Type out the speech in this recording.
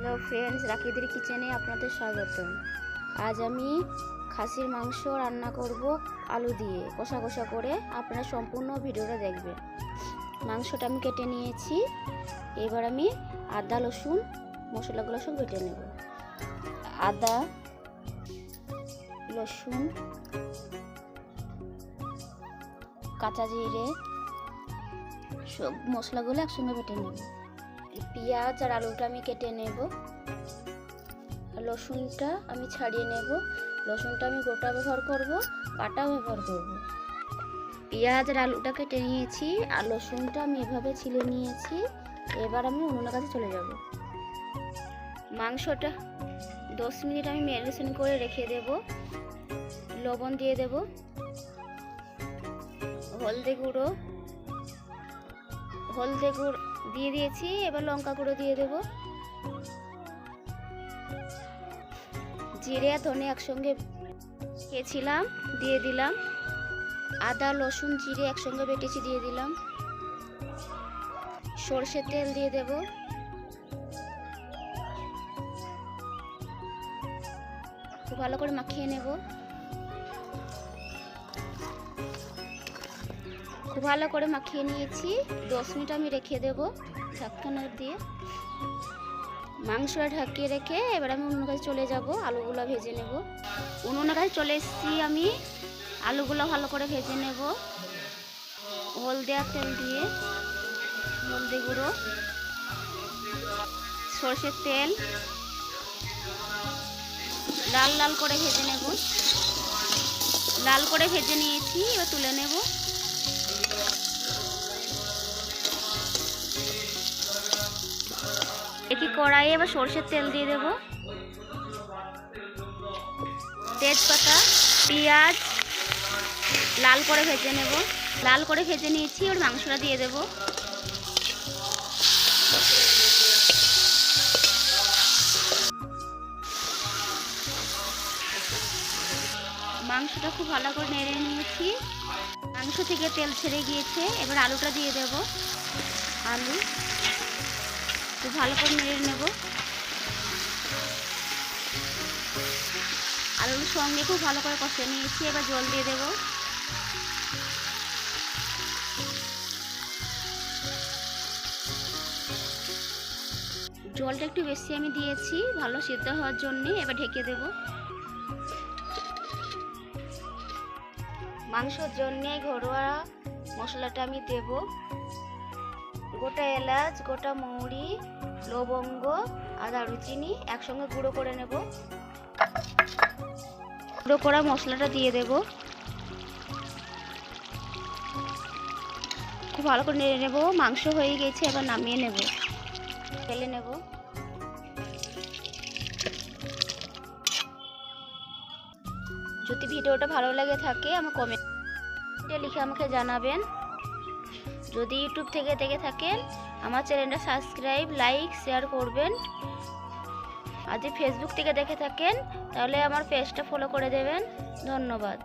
Hello friends, রাকিদের কিচেনে আপনাদের স্বাগতম। আজ আমি খাসির মাংস রান্না করব আলু দিয়ে কষা কষা করে। আপনারা সম্পূর্ণ ভিডিওটা দেখবেন। মাংসটা আমি কেটে নিয়েছি। এবার আমি আদা রসুন মশলাগুলো সব বেটে নেব। আদা রসুন কাঁচা জিরে সব মশলাগুলো একসঙ্গে বেটে নেব। পেঁয়াজ আর আলুটা আমি কেটে নেব। রসুনটা আমি ছাড়িয়ে নেব। রসুনটা আমি গোটা ব্যবহার করব, কাটা ব্যবহার করব। পেঁয়াজ আর আলুটা কেটে নিয়েছি আর রসুনটা আমি এভাবে ছিলে নিয়েছি। এবার আমি উনুনের কাছে চলে যাব। মাংসটা 10 মিনিট আমি ম্যারিনেশন করে রেখে দেব। লবণ দিয়ে দেব, হলদি গুঁড়ো দিয়ে দিয়েছি। এবার লঙ্কা গুঁড়ো দিয়ে দেব। জিরে আর ধনে একসঙ্গে খেয়েছিলাম, দিয়ে দিলাম। আদা রসুন জিরে একসঙ্গে বেটেছি, দিয়ে দিলাম। সরষের তেল দিয়ে দেব। খুব ভালো করে মাখিয়ে নেব। খুব ভালো করে মাখিয়ে নিয়েছি। 10 মিনিট আমি রেখে দেব ঢাকনা দিয়ে। মাংসটা ঢাকিয়ে রেখে এবার আমি উনুনের কাছে চলে যাব। আলুগুলো ভেজে নেব। উনুনের কাছে চলে এসেছি আমি। আলুগুলো ভালো করে ভেজে নেব। হলদি আর তেল দিয়ে, হলদি গুঁড়ো, সরষের তেল, লাল লাল করে ভেজে নেব। লাল করে ভেজে নিয়েছি, এবার তুলে নেব। একই কড়াইয়ে এবার সরষের তেল দিয়ে দেব। তেজপাতা, পেঁয়াজ লাল করে ভেজে নেব। লাল করে ভেজে নিয়েছি, এবার মাংসটা দিয়ে দেব। মাংসটা খুব ভালো করে নেড়ে নিয়েছি। মাংস থেকে তেল ছেড়ে গিয়েছে। এবার আলুটা দিয়ে দেব। আলু খুব ভালো করে নেড়ে নেব। আলুর সঙ্গে খুব ভালো করে কষে নিয়েছি। এবার জল দিয়ে দেব। জলটা একটু বেশি আমি দিয়েছি ভালো সিদ্ধ হওয়ার জন্য। এবার ঢেকে দেব। মাংসর জন্য ঘরোয়া মশলাটা আমি দেব। গোটা এলাচ, গোটা মৌরি, লবঙ্গ আর দারুচিনি একসঙ্গে গুঁড়ো করে নেব। গুঁড়ো করা মশলাটা দিয়ে দেব। খুব ভালো করে নেড়ে নেব। মাংস হয়ে গেছে, এবার নামিয়ে নেব, ফেলে নেব। যদি ভিডিওটা ভালো লাগে থাকে আমার কমেন্টে লিখে আমাকে জানাবেন। যদি ইউটিউব থেকে দেখে থাকেন আমার চ্যানেলটা সাবস্ক্রাইব, লাইক, শেয়ার করবেন। আর যদি ফেসবুক থেকে দেখে থাকেন তাহলে আমার পেজটা ফলো করে দেবেন। ধন্যবাদ।